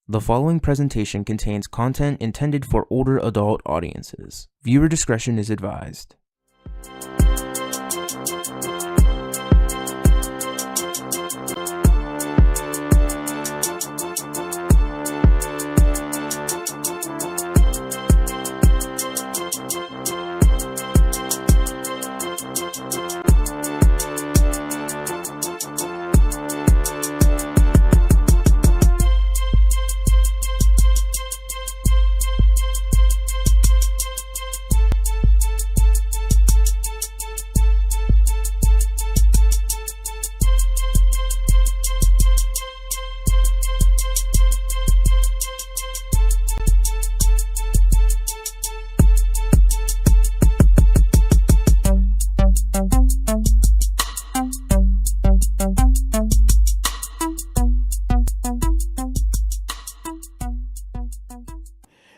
The following presentation contains content intended for older adult audiences. Viewer discretion is advised.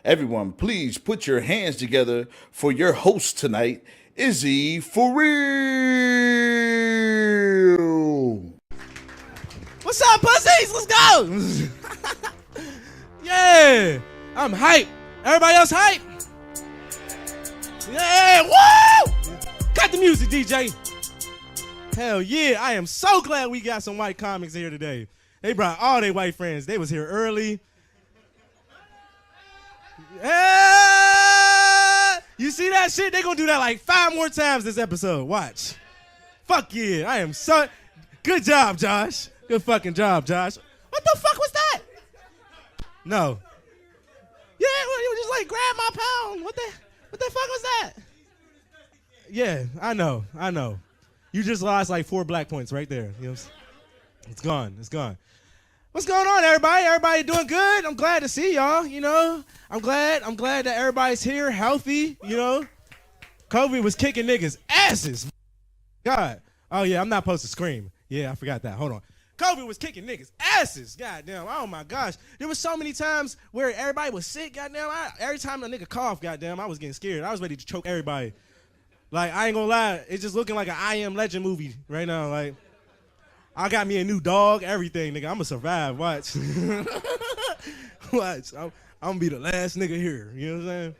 Everyone, please put your hands together for your host tonight, Izzy For Real. What's up, pussies? Let's go! Yeah, I'm hype. Everybody else hype? Yeah, woo! Cut the music, DJ. Hell yeah, I am so glad we got some white comics here today. They brought all their white friends. They was here early. You see that shit? They gonna do that like 5 more times this episode. Watch. Fuck yeah, I am so... Good job, Josh. Good fucking job, Josh. What the fuck was that? No. Yeah, you just like grab my pound. What the fuck was that? Yeah, I know. You just lost like 4 black points right there. You know, it's gone. What's going on, everybody? Everybody doing good? I'm glad to see y'all, you know. I'm glad that everybody's here, healthy, you know. COVID was kicking niggas' asses. God. Oh, yeah, I'm not supposed to scream. Yeah, I forgot that. Hold on. COVID was kicking niggas' asses. Goddamn. Oh, my gosh. There was so many times where everybody was sick, goddamn. Every time a nigga coughed, goddamn, I was getting scared. I was ready to choke everybody. Like, I ain't gonna lie. It's just looking like an I Am Legend movie right now. Like, I got me a new dog, everything, nigga. I'm gonna survive. Watch. Watch. I'm gonna be the last nigga here. You know what I'm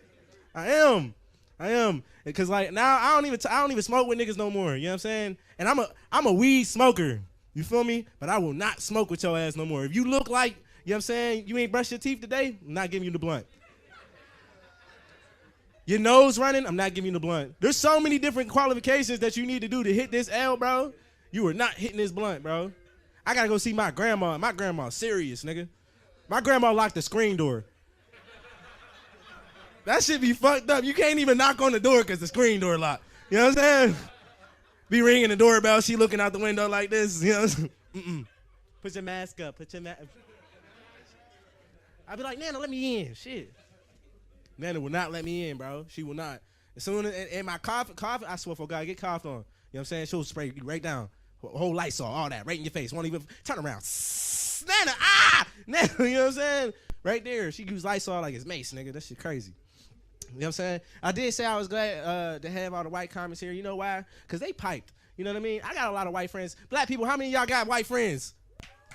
saying? I am. Cause like now I don't even smoke with niggas no more. You know what I'm saying? And I'm a weed smoker. You feel me? But I will not smoke with your ass no more. If you look like, you know what I'm saying, you ain't brushed your teeth today, I'm not giving you the blunt. Your nose running, I'm not giving you the blunt. There's so many different qualifications that you need to do to hit this L, bro. You are not hitting this blunt, bro. I gotta go see my grandma. My grandma's serious, nigga. My grandma locked the screen door. That shit be fucked up. You can't even knock on the door because the screen door locked. You know what I'm saying? Be ringing the doorbell. She looking out the window like this. You know what I'm saying? Put your mask up. I be like, Nana, let me in. Shit. Nana will not let me in, bro. She will not. As soon as, and my cough, I swear for God, get coughed on. You know what I'm saying? She'll spray you right down. Whole Lysol, all that, right in your face. Won't even turn around. Nana, Nana, you know what I'm saying? Right there. She used Lysol like it's mace, nigga. That shit crazy. You know what I'm saying? I did say I was glad to have all the white comments here. You know why? Because they piped. You know what I mean? I got a lot of white friends. Black people, how many of y'all got white friends?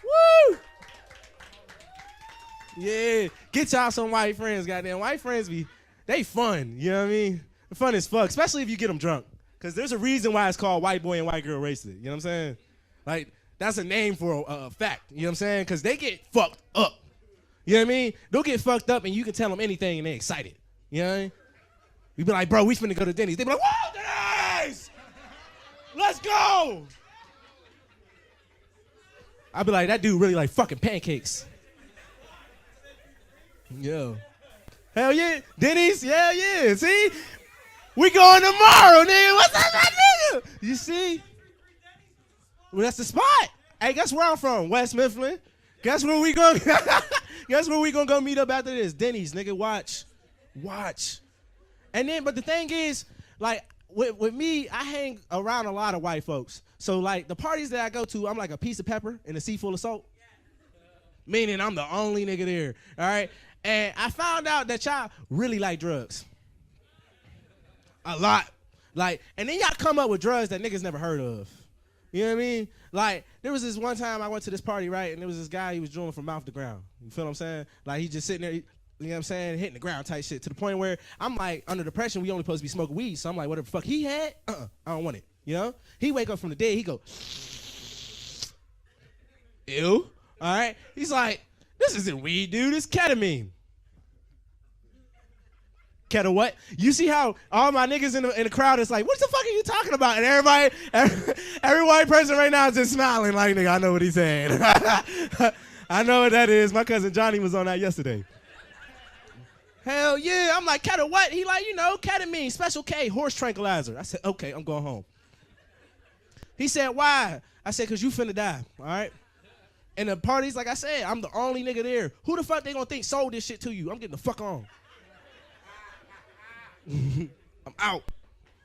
Woo! Yeah. Get y'all some white friends, goddamn. White friends they fun. You know what I mean? They're fun as fuck, especially if you get them drunk. Because there's a reason why it's called white boy and white girl racist. You know what I'm saying? Like, that's a name for a fact. You know what I'm saying? Because they get fucked up. You know what I mean? They'll get fucked up and you can tell them anything and they're excited. You know what I mean? You be like, bro, we finna go to Denny's. They be like, whoa, Denny's! Let's go! I be like, that dude really like fucking pancakes. Yo. Hell yeah. Denny's? Yeah. See? We going tomorrow, nigga. What's up, my nigga? You see? Well, that's the spot. Hey, guess where I'm from? West Mifflin. Guess where we gonna go meet up after this? Denny's, nigga. Watch. And then, but the thing is, like, with me, I hang around a lot of white folks. So, like, the parties that I go to, I'm like a piece of pepper in a sea full of salt. Meaning I'm the only nigga there, all right? And I found out that y'all really like drugs. A lot. Like, and then y'all come up with drugs that niggas never heard of. You know what I mean? Like, there was this one time I went to this party, right? And there was this guy, he was drilling from mouth to ground. You feel what I'm saying? Like, he just sitting there, you know what I'm saying, hitting the ground type shit, to the point where I'm like, under depression, we only supposed to be smoking weed. So I'm like, whatever the fuck he had, I don't want it. You know? He wake up from the dead, he go, ew. All right? He's like, this isn't weed, dude. It's ketamine. Keta what? You see how all my niggas in the crowd is like, what the fuck are you talking about? And every white person right now is just smiling like, nigga, I know what he's saying. I know what that is. My cousin Johnny was on that yesterday. Hell yeah. I'm like, Keta what? He like, you know, ketamine, special K, horse tranquilizer. I said, okay, I'm going home. He said, why? I said, because you finna die, all right? And the parties, like I said, I'm the only nigga there. Who the fuck they gonna think sold this shit to you? I'm getting the fuck on. I'm out.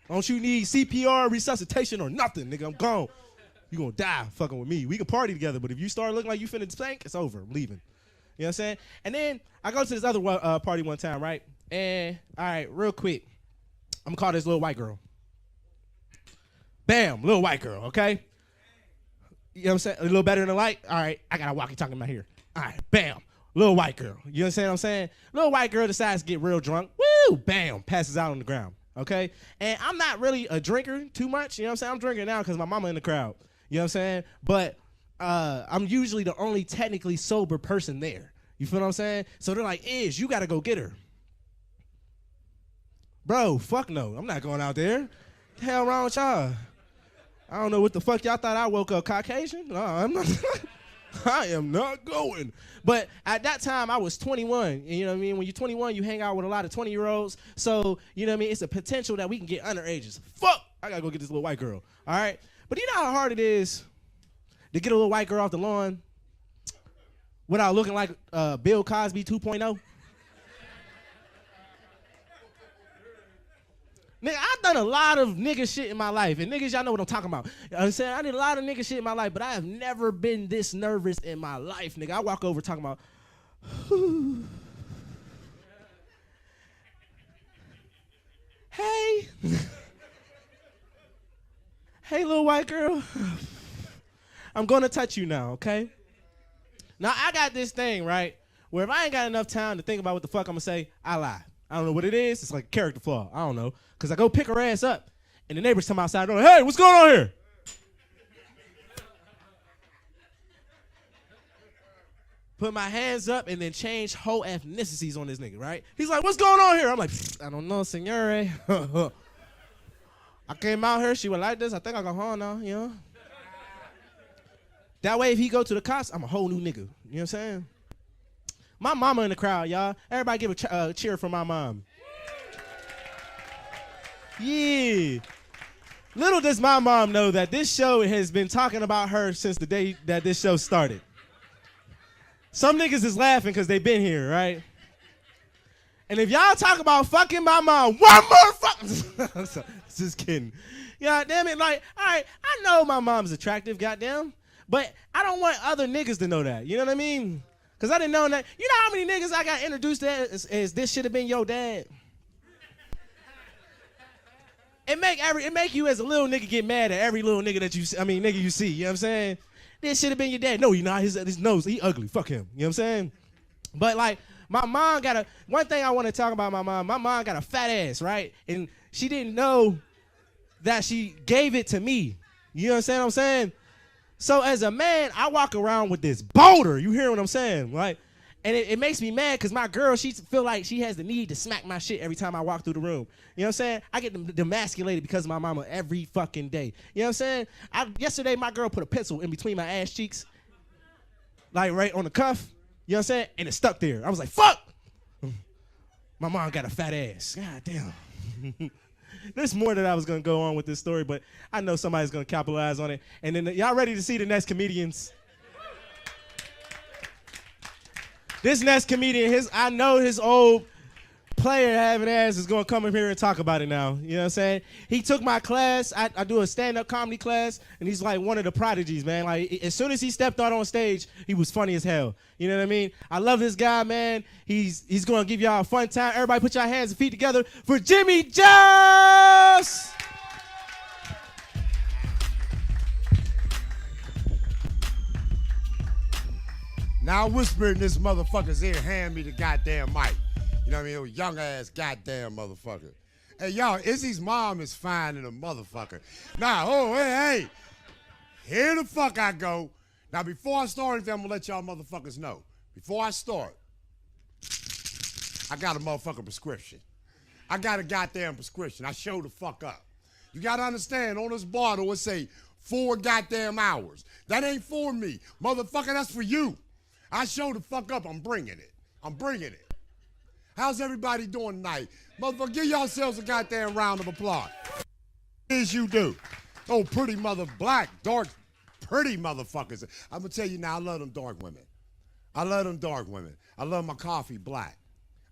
Don't you need CPR, resuscitation, or nothing, nigga. I'm gone. You gonna die fucking with me. We can party together, but if you start looking like you finna spank, it's over. I'm leaving. You know what I'm saying? And then I go to this other party one time, right? And, all right, real quick. I'm gonna call this little white girl. Bam, little white girl, okay? You know what I'm saying? A little better than the light? All right, I got a walkie-talkie in my ear. All right, bam. Little white girl. You understand what I'm saying? Little white girl decides to get real drunk. Woo! Bam! Passes out on the ground. Okay? And I'm not really a drinker too much. You know what I'm saying? I'm drinking now because my mama in the crowd. You know what I'm saying? But I'm usually the only technically sober person there. You feel what I'm saying? So they're like, you got to go get her. Bro, fuck no. I'm not going out there. What the hell wrong with y'all? I don't know what the fuck y'all thought I woke up Caucasian. No, I'm not. I am not going. But at that time, I was 21. And you know what I mean? When you're 21, you hang out with a lot of 20-year-olds. So, you know what I mean? It's a potential that we can get underages. Fuck! I gotta go get this little white girl. All right? But you know how hard it is to get a little white girl off the lawn without looking like Bill Cosby 2.0? Nigga, I've done a lot of nigga shit in my life, and niggas, y'all know what I'm talking about. You know what I'm saying? I did a lot of nigga shit in my life, but I have never been this nervous in my life, nigga. I walk over talking about, hey. Hey, little white girl. I'm gonna touch you now, okay? Now, I got this thing, right, where if I ain't got enough time to think about what the fuck I'm gonna say, I lie. I don't know what it is. It's like a character flaw. I don't know. Because I go pick her ass up, and the neighbors come outside going, hey, what's going on here? Put my hands up and then change whole ethnicities on this nigga, right? He's like, what's going on here? I'm like, I don't know, senore. I came out here. She was like this. I think I go home now, you know? That way, if he go to the cops, I'm a whole new nigga. You know what I'm saying? My mama in the crowd, y'all. Everybody give a cheer for my mom. Yeah. Little does my mom know that this show has been talking about her since the day that this show started. Some niggas is laughing because they been here, right? And if y'all talk about fucking my mom, one more fuck. Just kidding. Yeah, damn it. Like, all right, I know my mom's attractive, goddamn. But I don't want other niggas to know that. You know what I mean? Because I didn't know that. You know how many niggas I got introduced to as this should have been your dad? It make you as a little nigga get mad at every little nigga that nigga you see. You know what I'm saying? This should have been your dad. No, he not. His nose, he ugly. Fuck him. You know what I'm saying? But like, my mom one thing I want to talk about my mom got a fat ass, right? And she didn't know that she gave it to me. You understand what I'm saying? So as a man, I walk around with this boulder. You hear what I'm saying, right? And it makes me mad because my girl, she feel like she has the need to smack my shit every time I walk through the room. You know what I'm saying? I get demasculated because of my mama every fucking day. You know what I'm saying? Yesterday, my girl put a pencil in between my ass cheeks, like right on the cuff. You know what I'm saying? And it stuck there. I was like, fuck! My mom got a fat ass. God damn. There's more that I was going to go on with this story, but I know somebody's going to capitalize on it. And then y'all ready to see the next comedians? This next comedian, I know his old player having ass is going to come in here and talk about it now. You know what I'm saying? He took my class. I do a stand-up comedy class, and he's like one of the prodigies, man. Like, as soon as he stepped out on stage, he was funny as hell. You know what I mean? I love this guy, man. He's going to give y'all a fun time. Everybody put your hands and feet together for Jimmy Jones! Now I whisper in this motherfucker's ear, hand me the goddamn mic. You know what I mean? Young ass goddamn motherfucker. Hey, y'all, Izzy's mom is fine in a motherfucker. Now, oh, hey, here the fuck I go. Now, before I start anything, I'm gonna let y'all motherfuckers know. Before I start, I got a motherfucking prescription. I got a goddamn prescription. I show the fuck up. You gotta understand, on this bottle, it say 4 goddamn hours. That ain't for me. Motherfucker, that's for you. I show the fuck up. I'm bringing it. I'm bringing it. How's everybody doing tonight? Motherfucker, give yourselves a goddamn round of applause. As you do. Oh, pretty mother, black, dark, pretty motherfuckers. I'm gonna tell you now, I love them dark women. I love them dark women. I love my coffee black.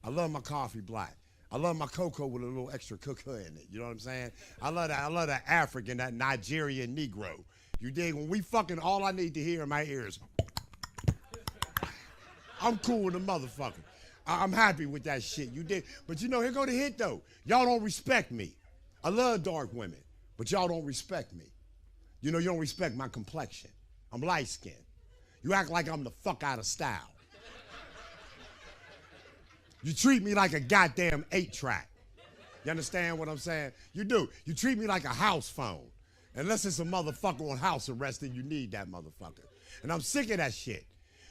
I love my coffee black. I love my cocoa with a little extra cocoa in it. You know what I'm saying? I love that African, that Nigerian Negro. You dig? When we fucking, all I need to hear in my ears. I'm cool with a motherfucker. I'm happy with that shit. You dig? But you know, here go the hit though. Y'all don't respect me. I love dark women, but y'all don't respect me. You know, you don't respect my complexion. I'm light skinned. You act like I'm the fuck out of style. You treat me like a goddamn 8-track. You understand what I'm saying? You do. You treat me like a house phone. Unless it's a motherfucker on house arrest, then you need that motherfucker. And I'm sick of that shit.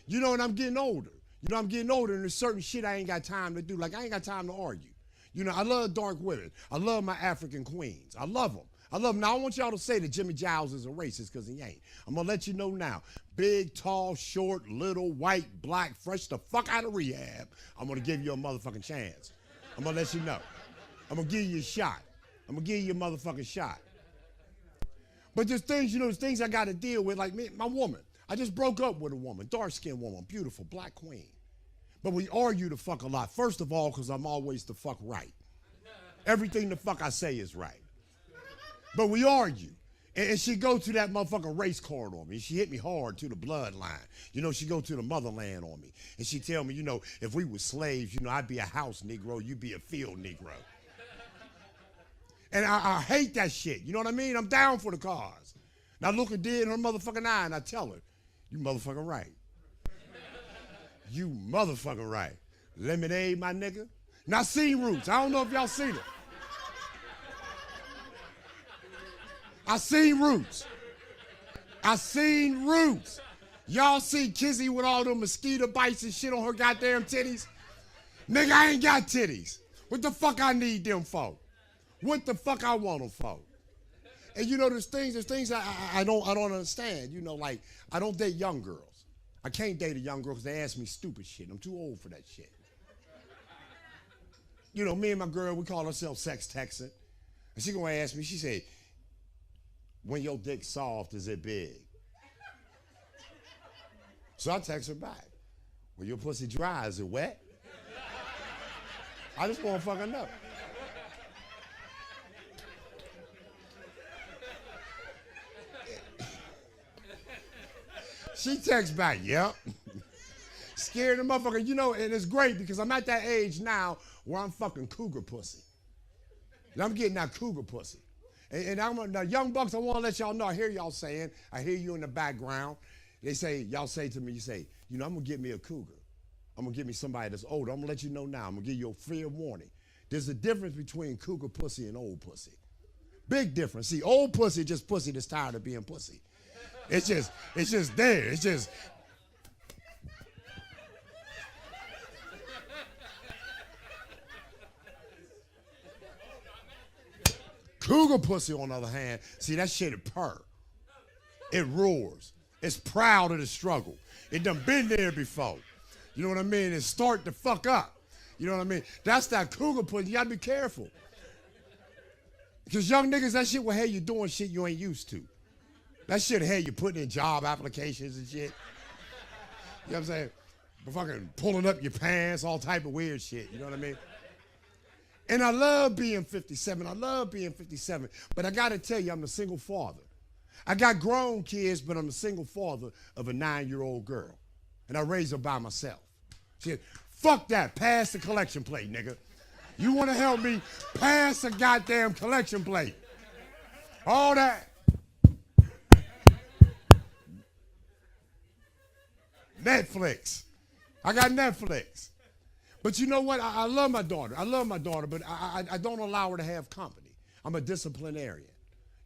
You know, and I'm getting older. You know, I'm getting older, and there's certain shit I ain't got time to do. Like, I ain't got time to argue. You know, I love dark women. I love my African queens. I love them. I love them. Now, I want y'all to say that Jimmy Giles is a racist, because he ain't. I'm going to let you know now. Big, tall, short, little, white, black, fresh the fuck out of rehab. I'm going to give you a motherfucking chance. I'm going to let you know. I'm going to give you a shot. I'm going to give you a motherfucking shot. But there's things, you know, there's things I got to deal with, like me, my woman. I just broke up with a woman, dark-skinned woman, beautiful, black queen. But we argue the fuck a lot. First of all, because I'm always the fuck right. Everything the fuck I say is right. But we argue. And she go to that motherfucking race card on me. She hit me hard to the bloodline. You know, she go to the motherland on me. And she tell me, you know, if we were slaves, you know, I'd be a house Negro, you'd be a field Negro. And I hate that shit. You know what I mean? I'm down for the cause. Now look her dead in her motherfucking eye and I tell her, you motherfucking right. You motherfucking right. Lemonade, my nigga. Now seen Roots. I don't know if y'all seen it. I seen Roots. I seen Roots. Y'all see Kizzy with all them mosquito bites and shit on her goddamn titties? Nigga, I ain't got titties. What the fuck I need them for? What the fuck I want them for? And you know, there's things I don't understand. You know, like, I don't date young girls. I can't date a young girl because they ask me stupid shit. I'm too old for that shit. You know, me and my girl, we call ourselves sex texting. And she gonna ask me, she said, when your dick soft, is it big? So I text her back. When your pussy dry, is it wet? I just want to fucking know. She texts back, yep. Scared the motherfucker. You know, and it's great because I'm at that age now where I'm fucking cougar pussy. And I'm getting that cougar pussy. And I'm now, young bucks, I want to let y'all know, I hear y'all saying, I hear you in the background. They say, y'all say to me, you say, you know, I'm going to get me a cougar. I'm going to get me somebody that's older. I'm going to let you know now. I'm going to give you a fair warning. There's a difference between cougar pussy and old pussy. Big difference. See, old pussy is just pussy that's tired of being pussy. It's just there. It's just. Cougar pussy, on the other hand, see, that shit it purr. It roars. It's proud of the struggle. It done been there before. You know what I mean? It start to fuck up. You know what I mean? That's that cougar pussy. You gotta be careful. Because young niggas, that shit will have you doing shit you ain't used to. That shit will have you putting in job applications and shit. You know what I'm saying? Fucking pulling up your pants, all type of weird shit. You know what I mean? And I love being 57. I love being 57. But I got to tell you, I'm a single father. I got grown kids, but I'm a single father of a 9-year-old girl. And I raised her by myself. She said, fuck that. Pass the collection plate, nigga. You want to help me? Pass the goddamn collection plate. All that. Netflix. I got Netflix. But you know what? I love my daughter. I love my daughter, but I don't allow her to have company. I'm a disciplinarian.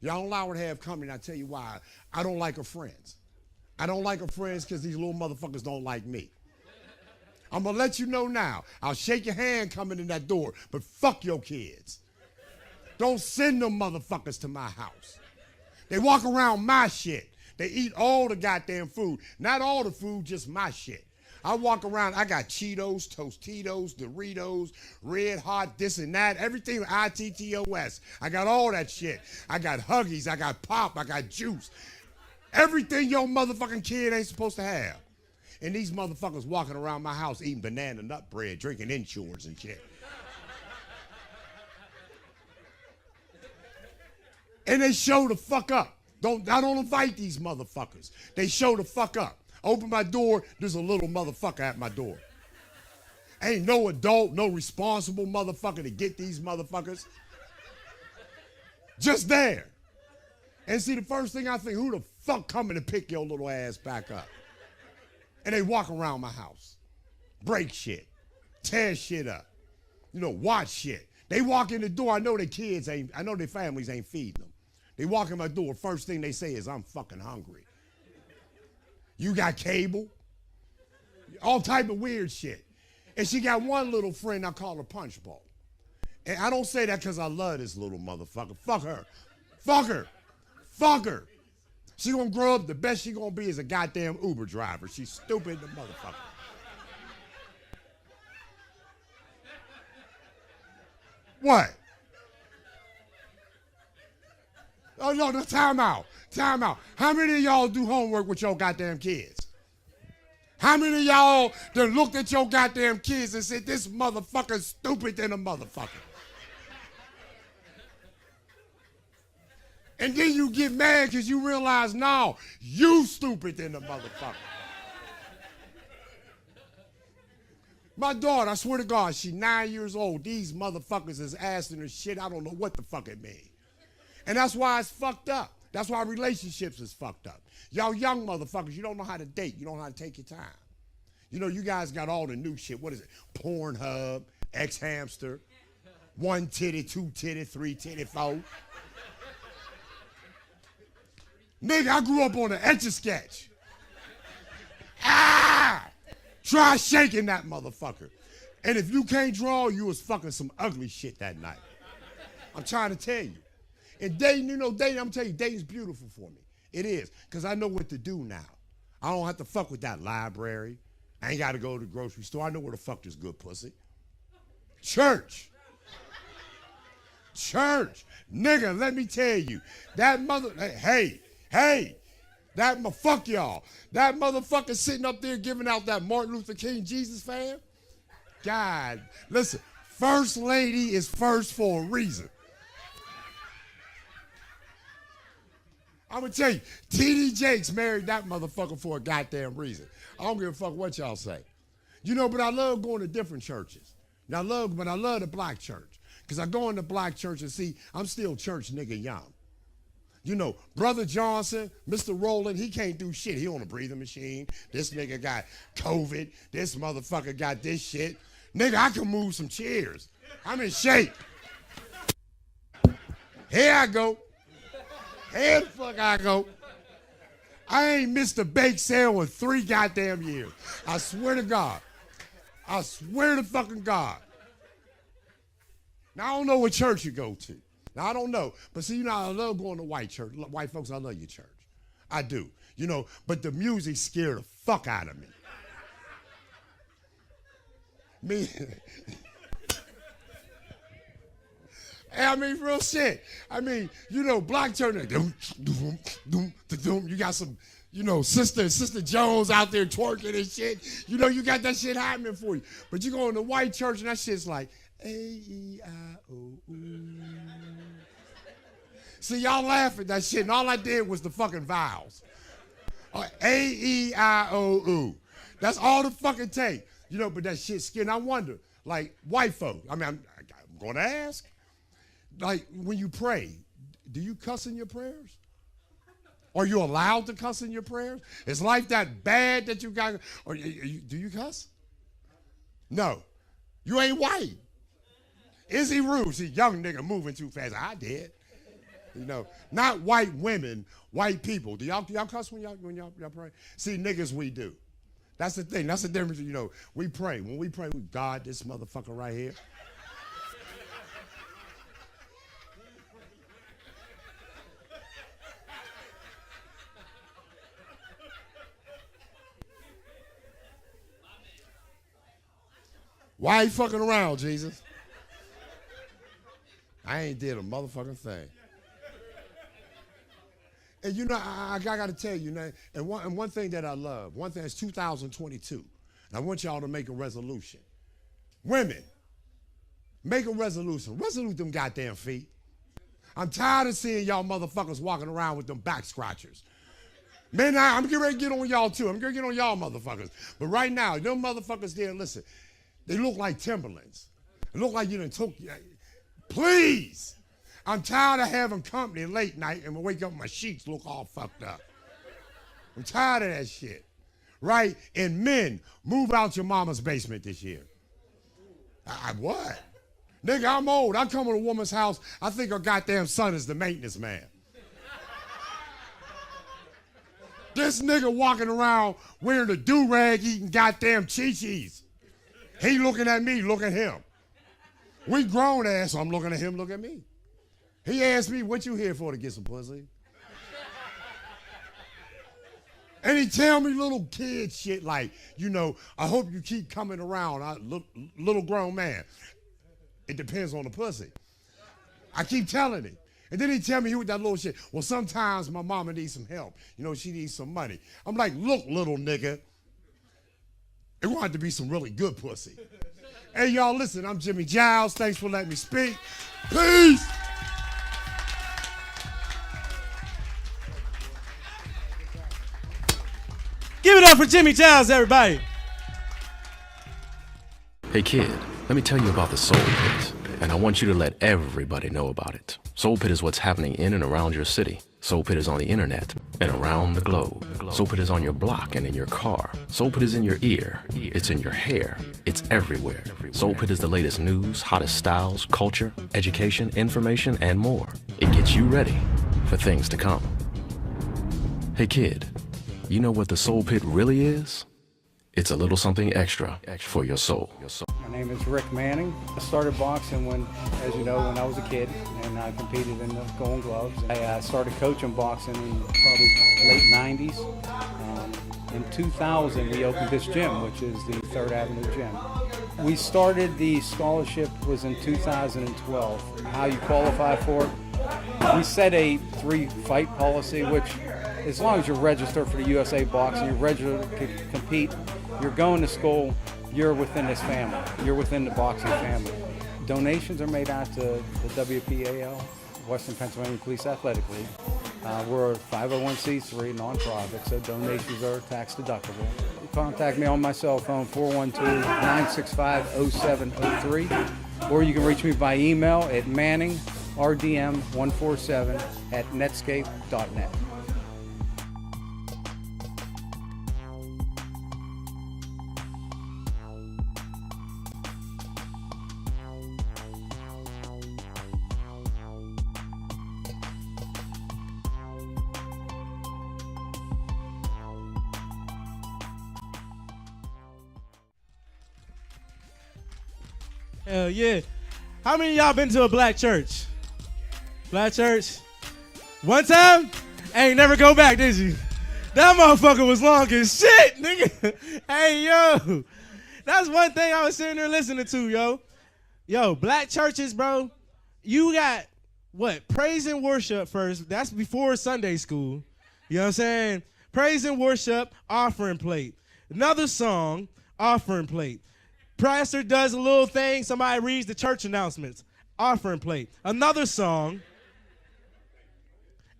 Y'all don't allow her to have company, and I tell you why. I don't like her friends. I don't like her friends because these little motherfuckers don't like me. I'm going to let you know now. I'll shake your hand coming in that door, but fuck your kids. Don't send them motherfuckers to my house. They walk around my shit. They eat all the goddamn food. Not all the food, just my shit. I walk around, I got Cheetos, Tostitos, Doritos, Red Hot, this and that, everything ITTOS. I got all that shit. I got Huggies, I got pop, I got juice. Everything your motherfucking kid ain't supposed to have. And these motherfuckers walking around my house eating banana nut bread, drinking insurance and shit. And they show the fuck up. I don't invite these motherfuckers. They show the fuck up. Open my door, there's a little motherfucker at my door. Ain't no adult, no responsible motherfucker to get these motherfuckers. Just there. And see, the first thing I think, who the fuck coming to pick your little ass back up? And they walk around my house, break shit, tear shit up, watch shit. They walk in the door, I know their families ain't feeding them. They walk in my door, first thing they say is, I'm fucking hungry. You got cable? All type of weird shit. And she got one little friend I call her Punch Bowl. And I don't say that because I love this little motherfucker. Fuck her. Fuck her. Fuck her. She gonna grow up, the best she gonna be is a goddamn Uber driver. She's stupid, the motherfucker. What? Oh, no, time out. Time out. How many of y'all do homework with your goddamn kids? How many of y'all done looked at your goddamn kids and said, this motherfucker's stupid than a motherfucker? And then you get mad because you realize, no, you stupid than a motherfucker. My daughter, I swear to God, she's 9 years old. These motherfuckers is asking her shit. I don't know what the fuck it means. And that's why it's fucked up. That's why relationships is fucked up. Y'all young motherfuckers, you don't know how to date. You don't know how to take your time. You guys got all the new shit. What is it? Pornhub, X-Hamster, 1 titty, 2 titty, 3 titty, 4. Nigga, I grew up on an Etch-a-Sketch. Try shaking that motherfucker. And if you can't draw, you was fucking some ugly shit that night. I'm trying to tell you. And dating, I'm telling you, dating's beautiful for me. It is, because I know what to do now. I don't have to fuck with that library. I ain't got to go to the grocery store. I know where the fuck there's good pussy. Church. Church. Nigga, let me tell you, that fuck y'all. That motherfucker sitting up there giving out that Martin Luther King Jesus fan. God, listen, first lady is first for a reason. I'm going to tell you, T.D. Jakes married that motherfucker for a goddamn reason. I don't give a fuck what y'all say. But I love going to different churches. But I love the black church. Because I go in the black church and see, I'm still church nigga young. Brother Johnson, Mr. Rowland, he can't do shit. He on a breathing machine. This nigga got COVID. This motherfucker got this shit. Nigga, I can move some chairs. I'm in shape. Here I go. Here the fuck I go. I ain't missed a bake sale in 3 goddamn years. I swear to God. I swear to fucking God. Now, I don't know what church you go to. Now, I don't know. But see, I love going to white church. White folks, I love your church. I do. But the music scared the fuck out of me. Real shit. Black church, you got some, Sister Jones out there twerking and shit. You got that shit happening for you. But you go in the white church and that shit's like, A-E-I-O-U. See, y'all laugh at that shit, and all I did was the fucking vowels. A-E-I-O-U. That's all the fucking take. But that shit skin. I wonder, like, white folk, I'm going to ask. Like, when you pray, do you cuss in your prayers? Are you allowed to cuss in your prayers? Is life that bad that you got? Or do you cuss? No. You ain't white. Is he rude? See, young nigga moving too fast. I did. You know, not white women, white people. Do y'all cuss when y'all pray? See, niggas, we do. That's the thing. That's the difference. You know, we pray. When we pray, we God this motherfucker right here. Why you fucking around, Jesus? I ain't did a motherfucking thing. And you know, I got to tell you, and one thing that I love, one thing is 2022, and I want y'all to make a resolution. Women, make a resolution. Resolute them goddamn feet. I'm tired of seeing y'all motherfuckers walking around with them back scratchers. Man, I'm getting ready to get on y'all too. I'm going to get on y'all motherfuckers. But right now, them motherfuckers there, listen, they look like Timberlands. They look like you done took, please. I'm tired of having company late night and wake up, my sheets look all fucked up. I'm tired of that shit, right? And men, move out your mama's basement this year. What? Nigga, I'm old. I come to a woman's house, I think her goddamn son is the maintenance man. This nigga walking around wearing a do-rag eating goddamn Chi-Chi's. He looking at me, look at him. We grown ass, so I'm looking at him, look at me. He asked me, what you here for, to get some pussy? And he tell me little kid shit like, you know, I hope you keep coming around, little grown man. It depends on the pussy. I keep telling him. And then he tell me with that little shit, well, sometimes my mama needs some help. You know, she needs some money. I'm like, look, little nigga, it wanted to be some really good pussy. Hey, y'all, listen, I'm Jimmy Giles. Thanks for letting me speak. Peace. Give it up for Jimmy Giles, everybody. Hey kid, let me tell you about the Soul Pit, and I want you to let everybody know about it. Soul Pit is what's happening in and around your city. Soul Pit is on the internet and around the globe. Soul Pit is on your block and in your car. Soul Pit is in your ear. It's in your hair. It's everywhere. Soul Pit is the latest news, hottest styles, culture, education, information, and more. It gets you ready for things to come. Hey kid, you know what the Soul Pit really is? It's a little something extra for your soul. My name is Rick Manning. I started boxing when I was a kid, and I competed in the Golden Gloves. I started coaching boxing in probably late 90s. In 2000, we opened this gym, which is the 3rd Avenue Gym. We started, the scholarship was in 2012. How you qualify for it? We set a 3-fight policy, which as long as you're registered for the USA Boxing, you're registered to compete, you're going to school, you're within this family. You're within the boxing family. Donations are made out to the WPAL, Western Pennsylvania Police Athletic League. We're a 501c3 nonprofit, so donations are tax deductible. Contact me on my cell phone, 412-965-0703, or you can reach me by email at manningrdm147@netscape.net. Hell yeah. How many of y'all been to a black church? Black church? One time? Ain't never go back, did you? That motherfucker was long as shit, nigga. Hey, yo. That's one thing I was sitting there listening to, yo. Yo, black churches, bro. You got, what, praise and worship first. That's before Sunday school. You know what I'm saying? Praise and worship, offering plate. Another song, offering plate. Pastor does a little thing. Somebody reads the church announcements. Offering plate. Another song.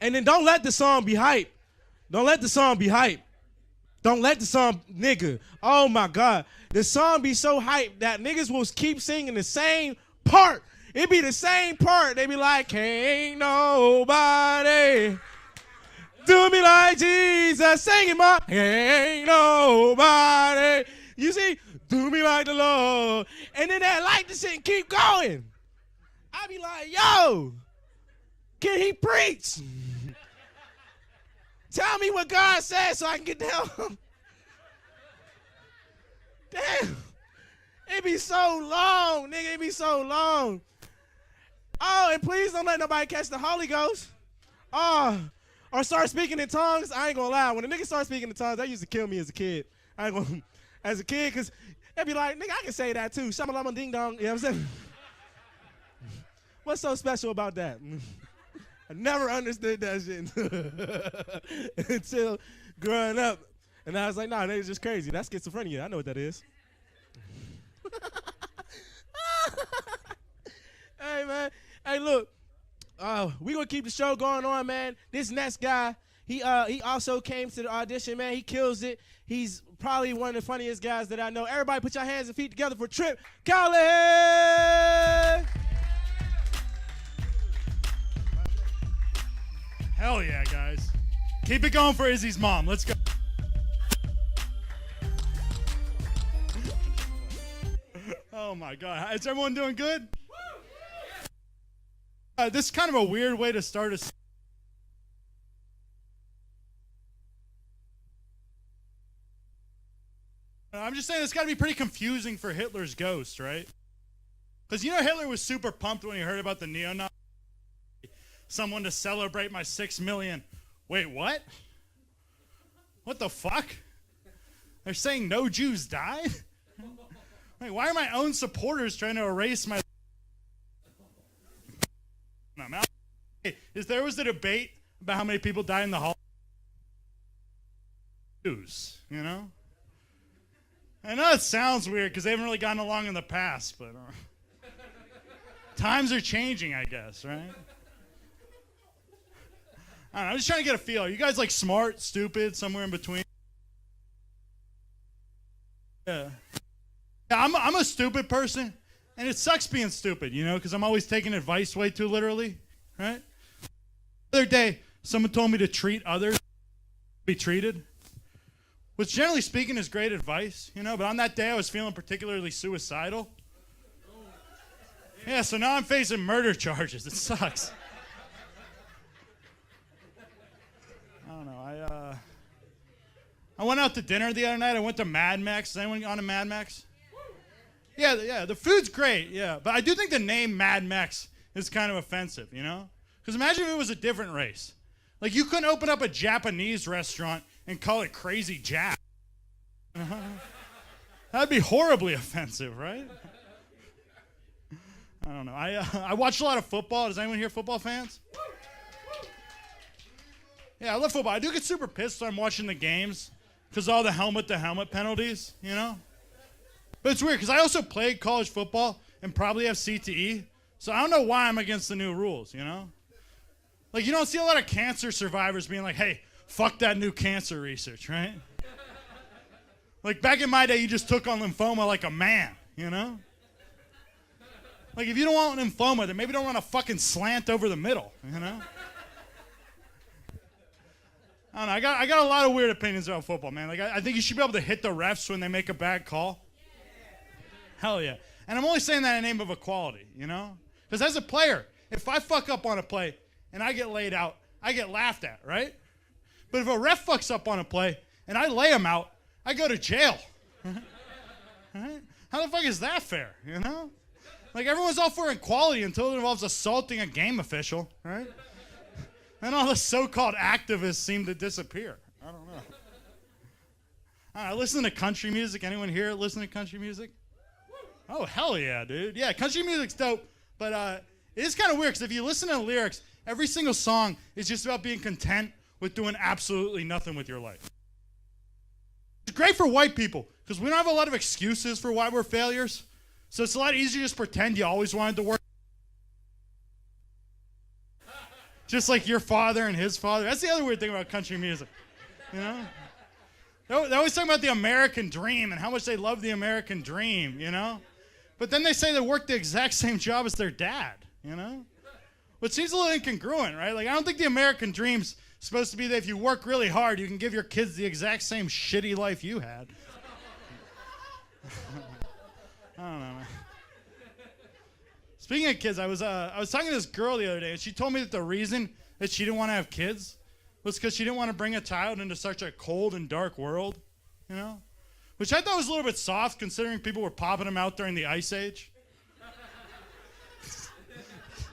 And then don't let the song be hype. Don't let the song be hype. Don't let the song, nigga. Oh my God. The song be so hype that niggas will keep singing the same part. It be the same part. They be like, can't nobody. Do me like Jesus, singing my ain't nobody. You see, do me like the Lord. And then that light the shit and keep going. I be like, yo, can he preach? Tell me what God said so I can get down. Damn. It be so long, nigga. It be so long. Oh, and please don't let nobody catch the Holy Ghost. Oh, or start speaking in tongues. I ain't gonna lie. When a nigga start speaking in tongues, that used to kill me as a kid. I ain't gonna, as a kid, because it'd be like, nigga, I can say that too. Shamalama ding dong. You know what I'm saying? What's so special about that? I never understood that shit until growing up. And I was like, nah, niggas just crazy. That's schizophrenia. I know what that is. Hey, man. Hey, look. We gonna keep the show going on, man. This next guy, he also came to the audition, man. He kills it. He's probably one of the funniest guys that I know. Everybody put your hands and feet together for Trip Callahan. Hell yeah, guys. Keep it going for Izzy's mom. Let's go. Oh my God. Is everyone doing good? This is kind of a weird way to start a... I'm just saying it's got to be pretty confusing for Hitler's ghost, right? Because you know Hitler was super pumped when he heard about the neo-Nazis. Someone to celebrate my 6 million. Wait, what? What the fuck? They're saying no Jews died? Wait, why are my own supporters trying to erase my... There was a debate about how many people died in the Holocaust. Jews, you know? I know it sounds weird because they haven't really gotten along in the past, but times are changing, I guess, right? I don't know, I'm just trying to get a feel. Are you guys like smart, stupid, somewhere in between? Yeah. I'm a stupid person, and it sucks being stupid, you know, because I'm always taking advice way too literally, right? The other day, someone told me to treat others, be treated, which generally speaking is great advice, you know, but on that day I was feeling particularly suicidal. Yeah, so now I'm facing murder charges. It sucks. I don't know. I went out to dinner the other night. I went to Mad Max. Is anyone on to Mad Max? Yeah, the food's great, yeah. But I do think the name Mad Max is kind of offensive, you know? Because imagine if it was a different race. Like, you couldn't open up a Japanese restaurant and call it Crazy Jap. That'd be horribly offensive, right? I don't know. I watch a lot of football. Does anyone here football fans? Yeah, I love football. I do get super pissed when I'm watching the games because all the helmet-to-helmet penalties, you know? But it's weird because I also played college football and probably have CTE, so I don't know why I'm against the new rules, you know? Like, you don't see a lot of cancer survivors being like, hey, fuck that new cancer research, right? Like, back in my day, you just took on lymphoma like a man, you know? Like, if you don't want lymphoma, then maybe don't run a fucking slant over the middle, you know? I don't know. I got a lot of weird opinions about football, man. Like, I think you should be able to hit the refs when they make a bad call. Hell yeah. And I'm only saying that in the name of equality, you know? Because as a player, if I fuck up on a play and I get laid out, I get laughed at, right? But if a ref fucks up on a play and I lay him out, I go to jail. Right? How the fuck is that fair, you know? Like, everyone's all for equality until it involves assaulting a game official, right? And all the so-called activists seem to disappear. I don't know. I listen to country music. Anyone here listen to country music? Oh, hell yeah, dude. Yeah, country music's dope, but it is kind of weird because if you listen to the lyrics, every single song is just about being content with doing absolutely nothing with your life. It's great for white people because we don't have a lot of excuses for why we're failures, so it's a lot easier to just pretend you always wanted to work. Just like your father and his father. That's the other weird thing about country music, you know? They always talk about the American dream and how much they love the American dream, you know? But then they say they work the exact same job as their dad, you know? Which seems a little incongruent, right? Like, I don't think the American dream's supposed to be that if you work really hard, you can give your kids the exact same shitty life you had. I don't know, man. Speaking of kids, I was talking to this girl the other day, and she told me that the reason that she didn't want to have kids was because she didn't want to bring a child into such a cold and dark world, you know? Which I thought was a little bit soft, considering people were popping them out during the Ice Age. I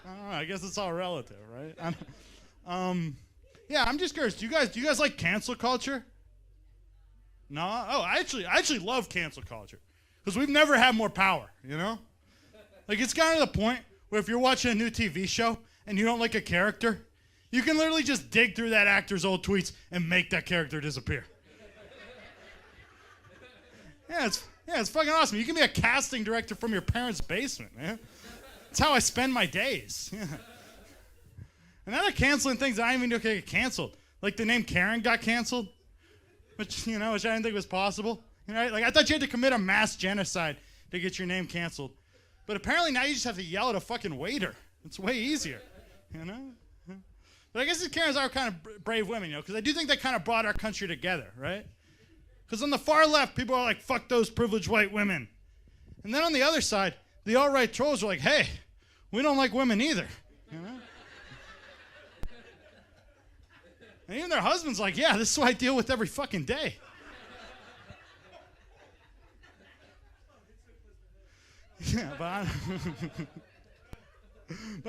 don't know, I guess it's all relative, right? Yeah, I'm just curious. Do you guys like cancel culture? No? Oh, I actually love cancel culture. Because we've never had more power, you know? Like, it's gotten to the point where if you're watching a new TV show and you don't like a character, you can literally just dig through that actor's old tweets and make that character disappear. Yeah, it's fucking awesome. You can be a casting director from your parents' basement, man. That's how I spend my days. Yeah. And now they're canceling things that I didn't even know get canceled. Like the name Karen got canceled, which I didn't think was possible. You know, like I thought you had to commit a mass genocide to get your name canceled. But apparently now you just have to yell at a fucking waiter. It's way easier, you know? But I guess these Karens are kind of brave women, you know, because I do think they kind of brought our country together, right? Because on the far left, people are like, fuck those privileged white women. And then on the other side, the alt-right trolls are like, hey, we don't like women either, you know? And even their husband's like, yeah, this is what I deal with every fucking day. Yeah, but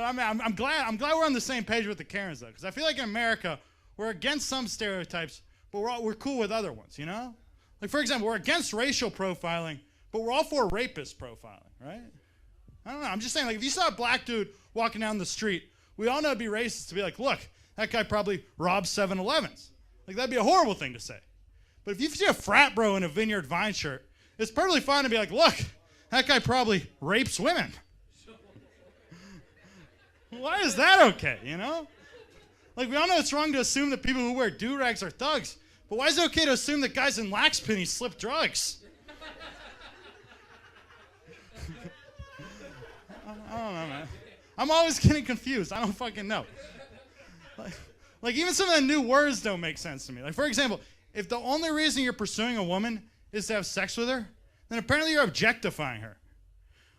I'm glad we're on the same page with the Karens, though, because I feel like in America, we're against some stereotypes, but we're cool with other ones, you know? Like, for example, we're against racial profiling, but we're all for rapist profiling, right? I don't know. I'm just saying, like, if you saw a black dude walking down the street, we all know it'd be racist to be like, look, that guy probably robbed 7-Elevens. Like, that'd be a horrible thing to say. But if you see a frat bro in a Vineyard Vine shirt, it's perfectly fine to be like, look, that guy probably rapes women. Why is that okay, you know? Like, we all know it's wrong to assume that people who wear do-rags are thugs, but why is it okay to assume that guys in lax pennies slip drugs? I don't know, man. I'm always getting confused. I don't fucking know. Like, even some of the new words don't make sense to me. Like, for example, if the only reason you're pursuing a woman is to have sex with her, then apparently you're objectifying her.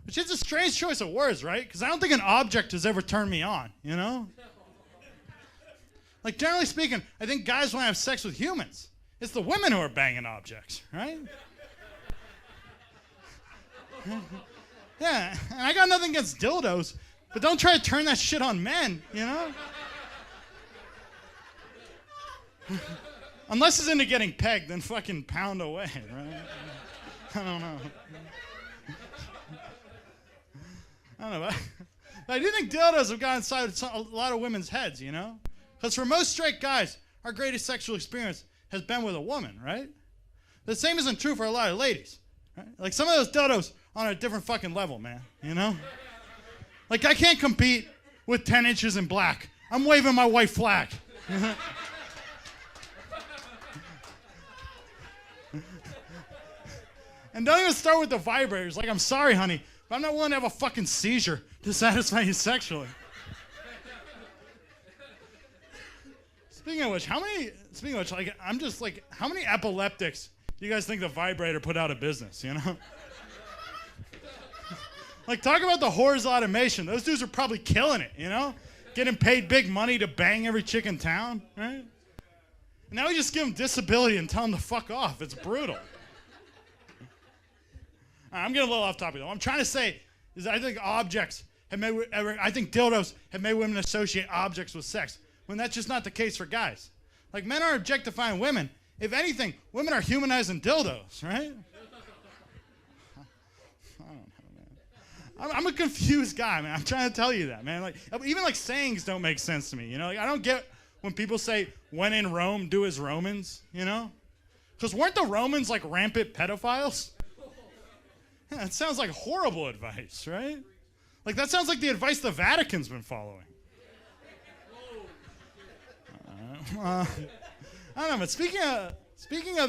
Which is a strange choice of words, right? Because I don't think an object has ever turned me on, you know? Like, generally speaking, I think guys want to have sex with humans. It's the women who are banging objects, right? Yeah, and I got nothing against dildos, but don't try to turn that shit on men, you know? Unless it's into getting pegged, then fucking pound away, right? I don't know. But I do think dildos have got inside a lot of women's heads, you know? Because for most straight guys, our greatest sexual experience has been with a woman, right? The same isn't true for a lot of ladies, right? Like, some of those dildos on a different fucking level, man, you know? Like, I can't compete with 10 inches in black. I'm waving my white flag. And don't even start with the vibrators. Like, I'm sorry, honey, but I'm not willing to have a fucking seizure to satisfy you sexually. Speaking of which, like, I'm just like, how many epileptics do you guys think the vibrator put out of business, you know? Like, talk about the whores automation. Those dudes are probably killing it, you know? Getting paid big money to bang every chick in town, right? And now we just give them disability and tell them to fuck off. It's brutal. I'm getting a little off topic, though. What I'm trying to say is I think I think dildos have made women associate objects with sex, when that's just not the case for guys. Like, men are objectifying women. If anything, women are humanizing dildos, right? I don't know, man. I'm a confused guy, man. I'm trying to tell you that, man. Like, even like sayings don't make sense to me, you know? Like, I don't get when people say, when in Rome, do as Romans, you know? Because weren't the Romans like rampant pedophiles? Yeah, that sounds like horrible advice, right? Like, that sounds like the advice the Vatican's been following. I don't know, but speaking of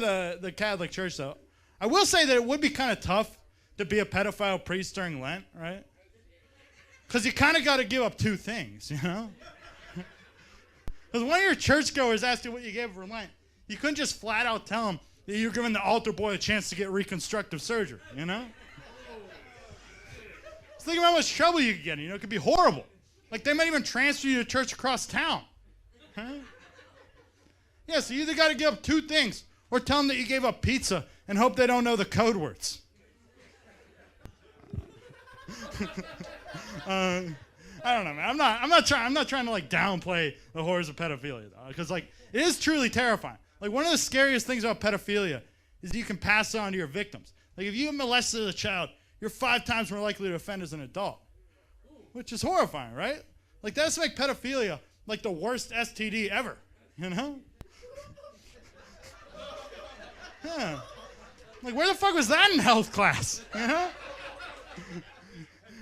the Catholic Church, though, I will say that it would be kind of tough to be a pedophile priest during Lent, right? Because you kind of got to give up two things, you know? Because one of your churchgoers asked you what you gave for Lent. You couldn't just flat out tell him that you're giving the altar boy a chance to get reconstructive surgery, you know? Just think about how much trouble you could get in. You know, it could be horrible. Like, they might even transfer you to a church across town. Huh? Yeah, so you either got to give up two things, or tell them that you gave up pizza and hope they don't know the code words. I don't know, man. I'm not trying to like downplay the horrors of pedophilia, because like it is truly terrifying. Like, one of the scariest things about pedophilia is you can pass it on to your victims. Like, if you molested a child, you're 5 times more likely to offend as an adult, which is horrifying, right? Like, that's make pedophilia like the worst STD ever, you know? Yeah. Like, where the fuck was that in health class, you know?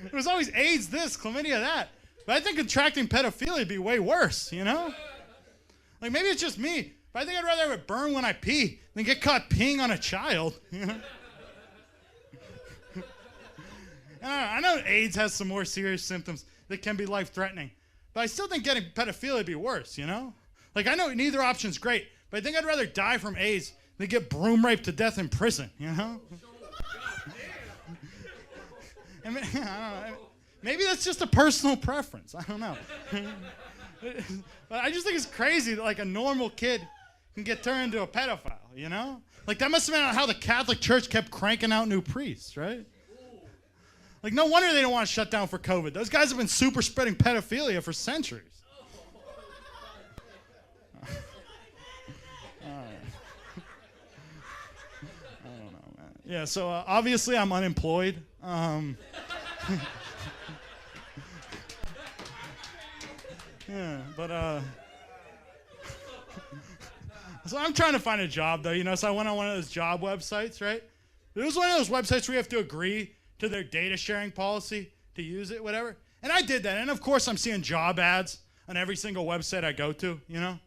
It was always AIDS this, chlamydia that. But I think contracting pedophilia would be way worse, you know? Like, maybe it's just me, but I think I'd rather have it burn when I pee than get caught peeing on a child, you know? I know AIDS has some more serious symptoms that can be life-threatening, but I still think getting pedophilia would be worse, you know? Like, I know neither option's great, but I think I'd rather die from AIDS than get broom raped to death in prison, you know? I don't know. Maybe that's just a personal preference. I don't know. But I just think it's crazy that, like, a normal kid can get turned into a pedophile, you know? Like, that must have been how the Catholic Church kept cranking out new priests, right? Like, no wonder they don't want to shut down for COVID. Those guys have been super spreading pedophilia for centuries. I don't know, man. Yeah, so obviously I'm unemployed. Yeah, but so I'm trying to find a job, though, you know, so I went on one of those job websites, right? It was one of those websites where you have to agree to their data sharing policy to use it, whatever. And I did that, and of course I'm seeing job ads on every single website I go to, you know?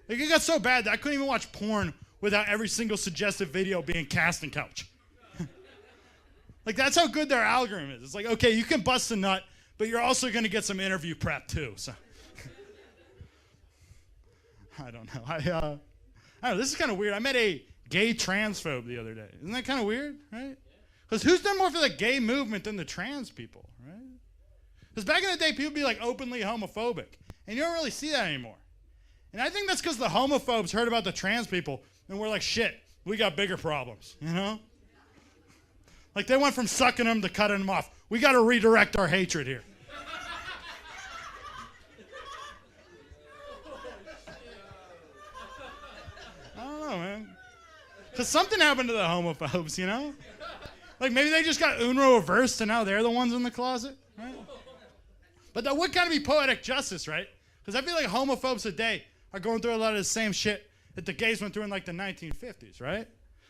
Like, it got so bad that I couldn't even watch porn without every single suggested video being casting couch. Like, that's how good their algorithm is. It's like, okay, you can bust a nut, but you're also going to get some interview prep too, so. I don't know. I don't know. This is kind of weird. I met a gay transphobe the other day. Isn't that kind of weird, right? Because who's done more for the gay movement than the trans people, right? Because back in the day, people would be like openly homophobic, and you don't really see that anymore. And I think that's because the homophobes heard about the trans people, and we're like, shit, we got bigger problems, you know? Like, they went from sucking them to cutting them off. We got to redirect our hatred here. I don't know, man. Because something happened to the homophobes, you know? Like, maybe they just got UNRWA reversed and now they're the ones in the closet, right? But that would kind of be poetic justice, right? Because I feel like homophobes today are going through a lot of the same shit that the gays went through in, like, the 1950s, right?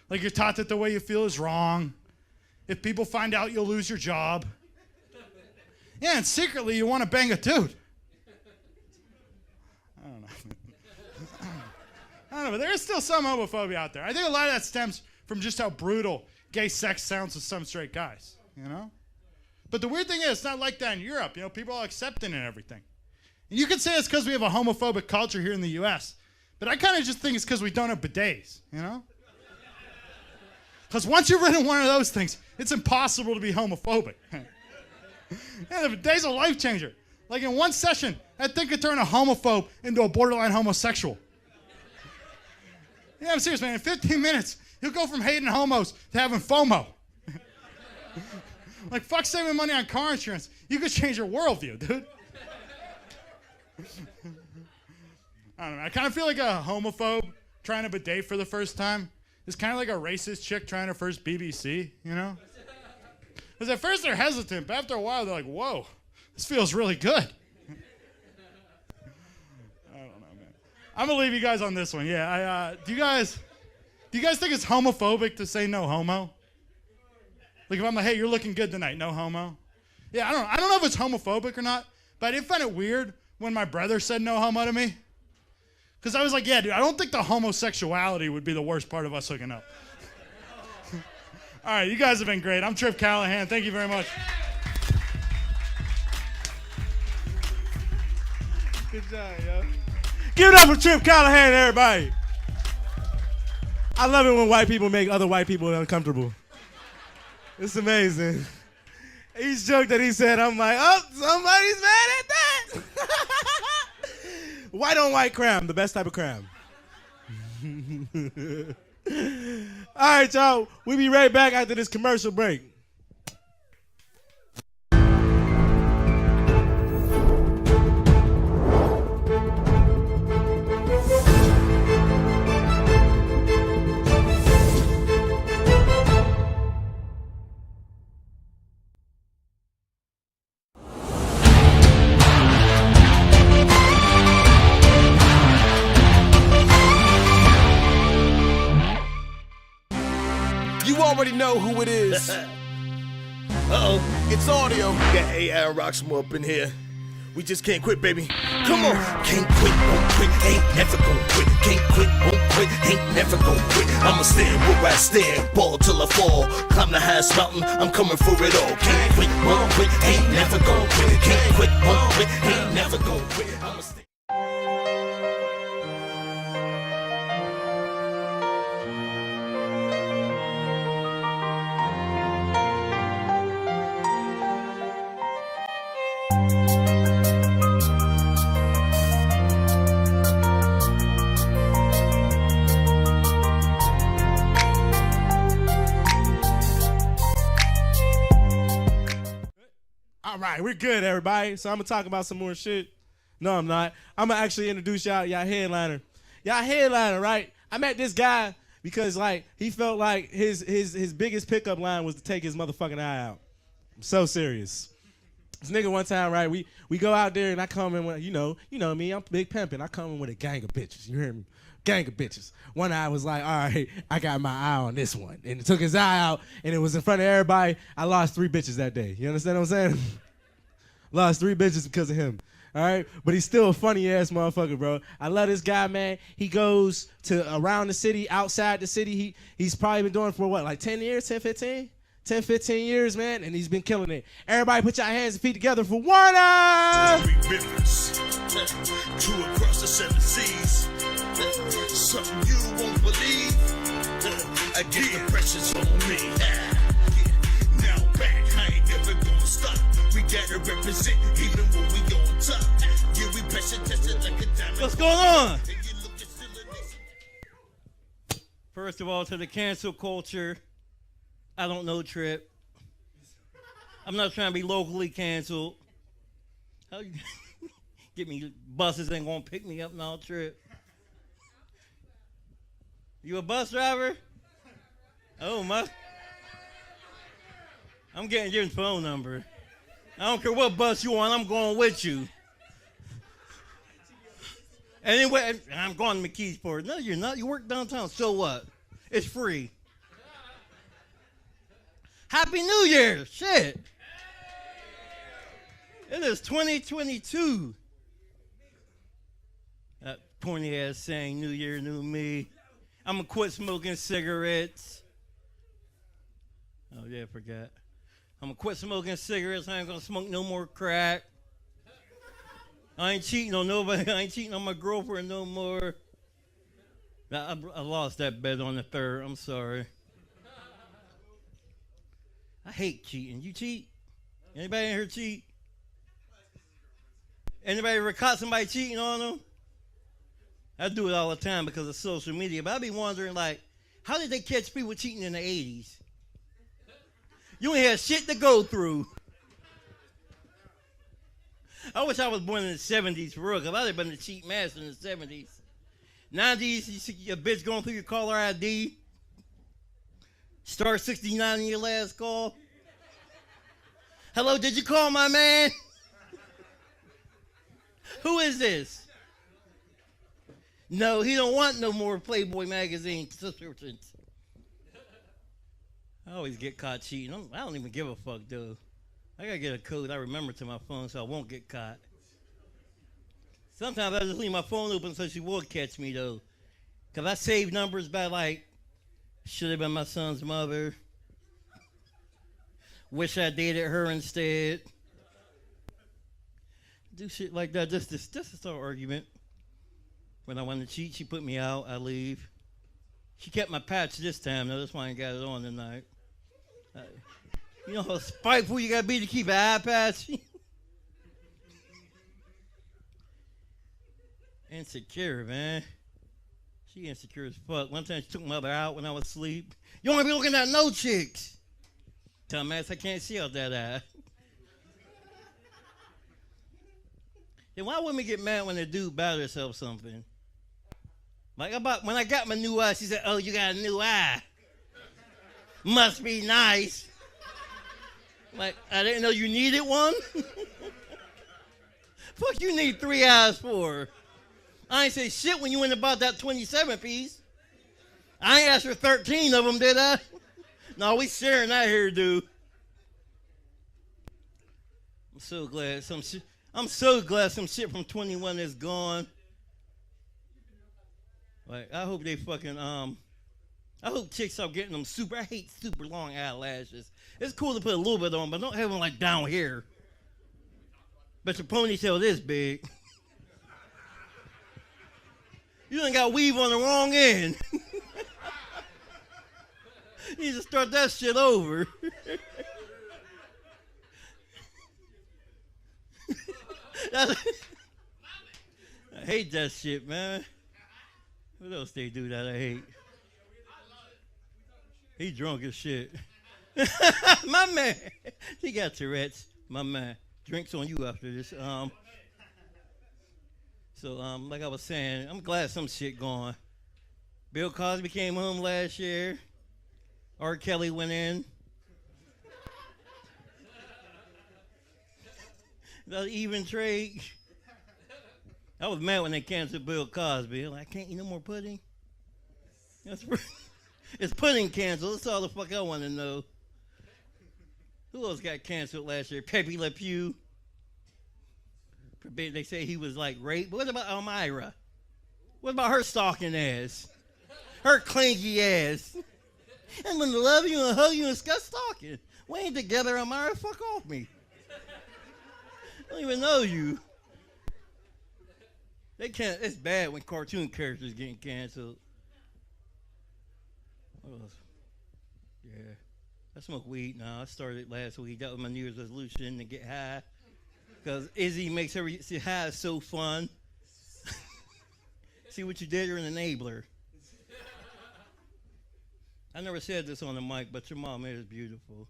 Like, you're taught that the way you feel is wrong. If people find out, you'll lose your job. Yeah, and secretly, you want to bang a dude. I don't know. I don't know, but there is still some homophobia out there. I think a lot of that stems from just how brutal gay sex sounds to some straight guys, you know? But the weird thing is, it's not like that in Europe. You know, people are accepting and everything. And you could say it's because we have a homophobic culture here in the U.S., but I kind of just think it's because we don't have bidets, you know? Because once you've ridden one of those things, it's impossible to be homophobic. Yeah, the bidet's a life changer. Like, in one session, that thing could turn a homophobe into a borderline homosexual. Yeah, I'm serious, man. In 15 minutes, he'll go from hating homos to having FOMO. Like, fuck saving money on car insurance. You could change your worldview, dude. I don't know. I kind of feel like a homophobe trying a bidet for the first time is kind of like a racist chick trying her first BBC, you know? Because at first they're hesitant, but after a while they're like, whoa, this feels really good. I don't know, man. I'm going to leave you guys on this one. Yeah, do you guys think it's homophobic to say no homo? Like, if I'm like, hey, you're looking good tonight, no homo? Yeah, I don't know if it's homophobic or not, but I did find it weird when my brother said no homo to me. Because I was like, yeah, dude, I don't think the homosexuality would be the worst part of us hooking up. All right, you guys have been great. I'm Trip Callahan. Thank you very much. Good job, yo. Give it up for Trip Callahan, everybody. I love it when white people make other white people uncomfortable. It's amazing. Each joke that he said, I'm like, oh, somebody's mad at that. White on white crime, the best type of crime. All right, y'all. We'll be right back after this commercial break. You already know who it is. Uh-oh. It's audio. Got A.I. Rocksmore up in here. We just can't quit, baby. Come on. Can't quit, won't quit, ain't never gon' quit. Can't quit, won't quit, ain't never gon' quit. I'ma stand where I stand, ball till I fall. Climb the highest mountain, I'm coming for it all. Can't quit, won't quit, ain't never gon' quit. Can't quit, won't quit, ain't never gon' quit. I'ma stand. All right, we're good, everybody. So I'm going to talk about some more shit. No, I'm not. I'm going to actually introduce y'all headliner. Y'all headliner, right? I met this guy because, like, he felt like his biggest pickup line was to take his motherfucking eye out. I'm so serious. This nigga one time, right, we go out there and I come in with, you know me, I'm big pimping. I come in with a gang of bitches. You hear me? Gang of bitches. One eye was like, all right, I got my eye on this one. And it took his eye out, and it was in front of everybody. I lost 3 bitches that day. You understand what I'm saying? Lost 3 bitches because of him. All right? But he's still a funny-ass motherfucker, bro. I love this guy, man. He goes to around the city, outside the city. He's probably been doing it for what, like 10 years, 10, 15? 10, 15 years, man, and he's been killing it. Everybody put your hands and feet together for Warner! 3 rivers, 2 across the 7 seas. Something you won't believe. I get the pressure's on me. Now back, I ain't never gonna stop. We gotta represent even when we on top. Yeah, we pressure tested like a diamond. What's going on? First of all, to the cancel culture, I don't know Trip. I'm not trying to be locally canceled. How you get me? Buses ain't gonna pick me up now, Trip. You a bus driver? Oh my! I'm getting your phone number. I don't care what bus you on. I'm going with you. Anyway, I'm going to McKeesport. No, you're not. You work downtown. So what? It's free. Happy New Year! Shit! It is 2022. That pointy ass saying, New Year, new me. I'm gonna quit smoking cigarettes. Oh yeah, I forgot. I'm gonna quit smoking cigarettes. I ain't gonna smoke no more crack. I ain't cheating on nobody. I ain't cheating on my girlfriend no more. I lost that bet on the 3rd. I'm sorry. I hate cheating. You cheat? Anybody in here cheat? Anybody ever caught somebody cheating on them? I do it all the time because of social media, but I be wondering, like, how did they catch people cheating in the 80s? You ain't had shit to go through. I wish I was born in the 70s for real, because I'd have been a cheat master in the 70s. 90s, you see a bitch going through your caller ID. Star 69 in your last call. Hello, did you call my man? Who is this? No, he don't want no more Playboy magazine subscriptions. I always get caught cheating. I don't even give a fuck, though. I gotta get a code I remember to my phone so I won't get caught. Sometimes I just leave my phone open so she will catch me, though. Because I save numbers by, like, should have been my son's mother. Wish I dated her instead. Do shit like that just to start an argument. When I wanted to cheat, she put me out. I leave. She kept my patch this time, though. That's why I got it on tonight. You know how spiteful you gotta be to keep an eye patch? Insecure, man. She insecure as fuck. One time she took my mother out when I was asleep. You don't wanna be looking at no chicks. Dumbass, I can't see out that eye. Then why women get mad when a dude buy herself something? Like when I got my new eye, she said, "Oh, you got a new eye. Must be nice." Like, I didn't know you needed one. Fuck you need 3 eyes for? I ain't say shit when you went and bought that 27 piece. I ain't asked for 13 of them, did I? No, we sharing that here, dude. I'm so glad some shit from 21 is gone. Like, I hope they fucking I hope chicks stop getting them I hate super long eyelashes. It's cool to put a little bit on, but don't have them like down here. But your ponytail this big. You done got weave on the wrong end. You need to start that shit over. I hate that shit, man. What else they do that I hate? He drunk as shit. My man. He got Tourette's. My man. Drinks on you after this. So, like I was saying, I'm glad some shit gone. Bill Cosby came home last year. R. Kelly went in. That even trade. I was mad when they canceled Bill Cosby. Like, I can't eat no more pudding. It's pudding canceled. That's all the fuck I want to know. Who else got canceled last year? Pepe Le Pew. They say he was like raped. But what about Elmira? What about her stalking ass? Her clingy ass. I'm gonna love you and hug you and stop stalking. We ain't together, Elmira. Fuck off me. I don't even know you. They can't. It's bad when cartoon characters getting canceled. What else? Yeah. I smoke weed now. I started last week. That was my New Year's resolution to get high. Because Izzy makes see high is so fun. See what you did? You're an enabler. I never said this on the mic, but your mom is beautiful.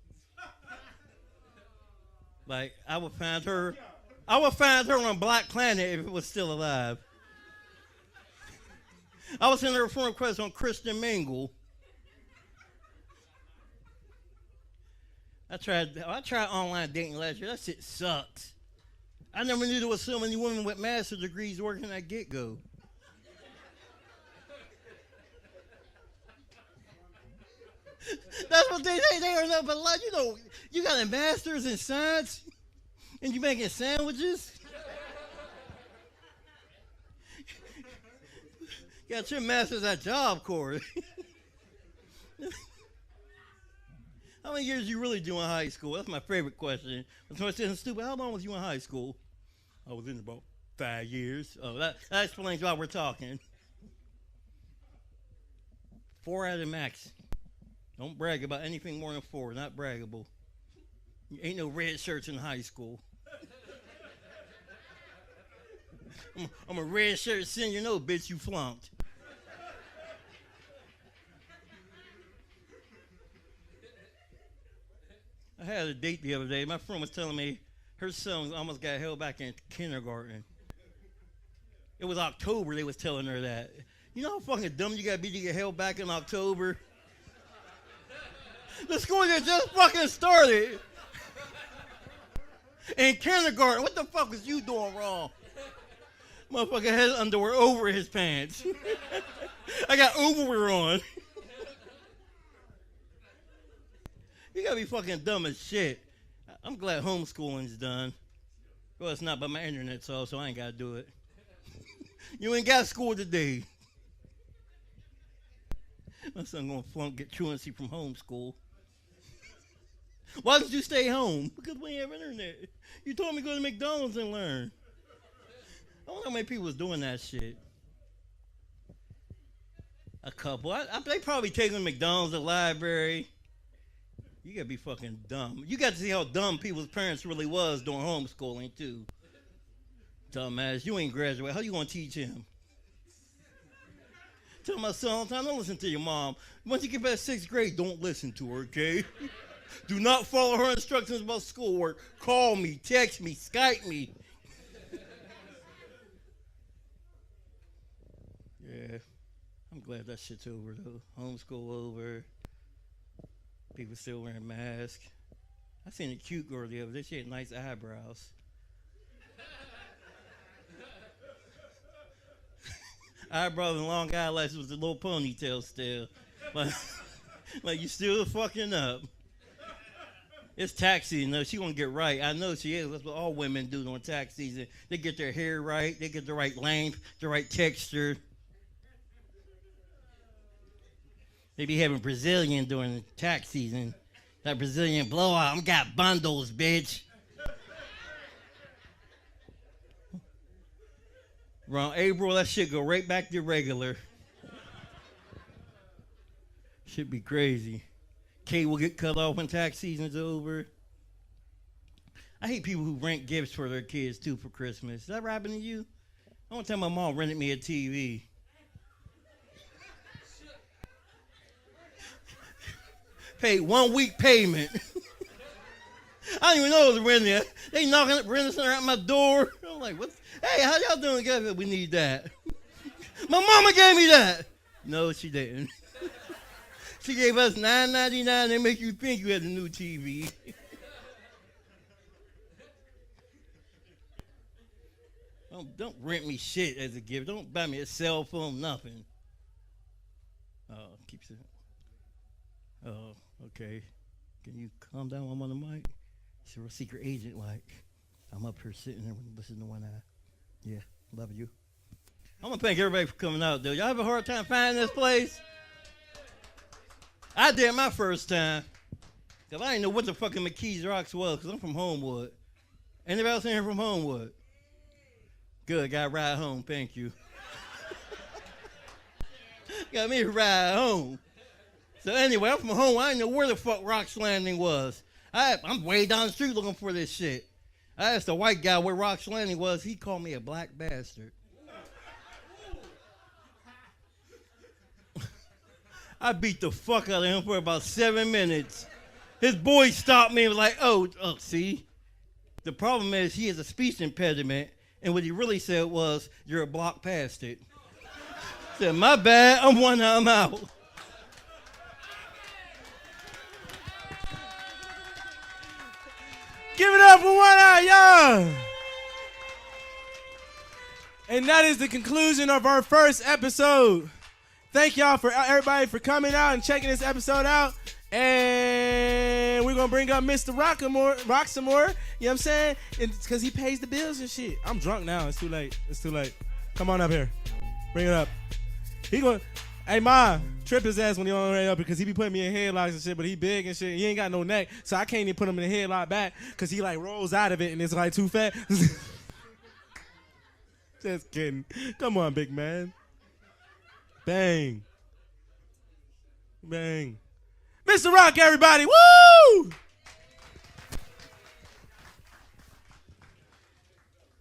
Like, I would find her on Black Planet if it was still alive. I was sending her a friend request on Christian Mingle. I tried online dating last year. That shit sucked. I never knew there was so many women with master's degrees working at Get-Go. That's what they are not, but like, you know, you got a master's in science and you making sandwiches. You got your master's at Job Corps. How many years you really do in high school? That's my favorite question. When someone says, "Stupid, how long was you in high school?" I was in about 5 years. Oh, that explains why we're talking. 4 out of max. Don't brag about anything more than 4. Not braggable. Ain't no red shirts in high school. I'm a red shirt senior. No, bitch, you flunked. I had a date the other day. My friend was telling me her son almost got held back in kindergarten. It was October, they was telling her that. You know how fucking dumb you gotta be to get held back in October? The school year just fucking started. In kindergarten, what the fuck was you doing wrong? Motherfucker had underwear over his pants. I got overwear on. You gotta be fucking dumb as shit. I'm glad homeschooling's done. Well, it's not, but my internet's off, so I ain't gotta do it. You ain't got school today. My son gonna flunk, get truancy from homeschool. Why did you stay home? Because we ain't have internet. You told me to go to McDonald's and learn. I don't know how many people was doing that shit. A couple. They probably take them to McDonald's, the library. You gotta be fucking dumb. You got to see how dumb people's parents really was during homeschooling, too. Dumbass, you ain't graduated. How you gonna teach him? Tell my son all the time, don't listen to your mom. Once you get past 6th grade, don't listen to her, okay? Do not follow her instructions about schoolwork. Call me, text me, Skype me. Yeah, I'm glad that shit's over, though. Homeschool over. People still wearing masks. I seen a cute girl the other day. She had nice eyebrows. Eyebrows and long eyelashes with a little ponytail still. Like you still fucking up. It's tax season, though. She gonna get right. I know she is. That's what all women do during tax season. They get their hair right. They get the right length, the right texture. They be having Brazilian during the tax season. That Brazilian blowout. I'm got bundles, bitch. Around April, that shit go right back to regular. Should be crazy. Kate will get cut off when tax season's over. I hate people who rent gifts for their kids, too, for Christmas. Does that happen to you? I want to tell my mom rented me a TV. Paid 1 week payment. I didn't even know it was renting. They knocking at Brenda Center at my door. I'm like, what? Hey, how y'all doing? Guys? We need that. My mama gave me that. No, she didn't. She gave us $9.99. They make you think you had a new TV. Don't rent me shit as a gift. Don't buy me a cell phone, nothing. Keeps it. Oh, okay. Can you calm down? I'm on the mic. You're a secret agent, like. I'm up here sitting there listening to one eye. Yeah, love you. I want to thank everybody for coming out, though. Y'all have a hard time finding this place? I did my first time. Because I didn't know what the fucking McKees Rocks was, because I'm from Homewood. Anybody else in here from Homewood? Good, got a ride home, thank you. Got me a ride home. So anyway, I'm from home. I didn't know where the fuck Rocks Landing was. I'm way down the street looking for this shit. I asked the white guy where Rocks Landing was. He called me a black bastard. I beat the fuck out of him for about 7 minutes. His boy stopped me and was like, oh, see? The problem is he has a speech impediment, and what he really said was, you're a block past it. Said, my bad, I'm out. Give it up for One Eye Young. And that is the conclusion of our first episode. Thank y'all for everybody for coming out and checking this episode out. And we're going to bring up Mr. Rock some more. You know what I'm saying? Because he pays the bills and shit. I'm drunk now. It's too late. Come on up here. Bring it up. Hey, Ma, trip his ass when he on the way up because he be putting me in headlocks and shit, but he big and shit. He ain't got no neck, so I can't even put him in the headlock back because he like rolls out of it and it's like too fat. Just kidding. Come on, big man. Bang. Bang. Mr. Rock, everybody. Woo!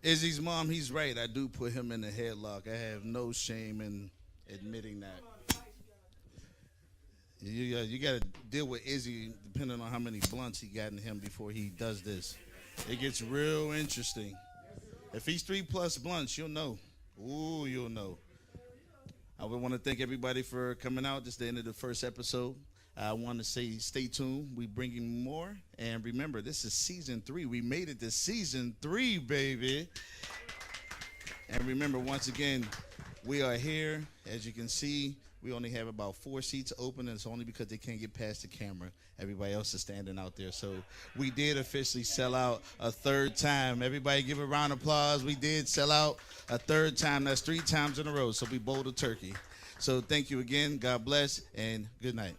Izzy's mom, he's right. I do put him in the headlock. I have no shame in admitting that. You got to deal with Izzy depending on how many blunts he got in him before he does this. It gets real interesting. If he's 3+ blunts, you'll know. Ooh, you'll know. I would want to thank everybody for coming out. This is the end of the first episode. I want to say stay tuned. We bringing more. And remember, this is season 3. We made it to season 3, baby. And remember, once again, we are here. As you can see, we only have about 4 seats open, and it's only because they can't get past the camera. Everybody else is standing out there. So we did officially sell out a 3rd time. Everybody give a round of applause. We did sell out a 3rd time. That's 3 times in a row. So we bowled a turkey. So thank you again. God bless, and good night.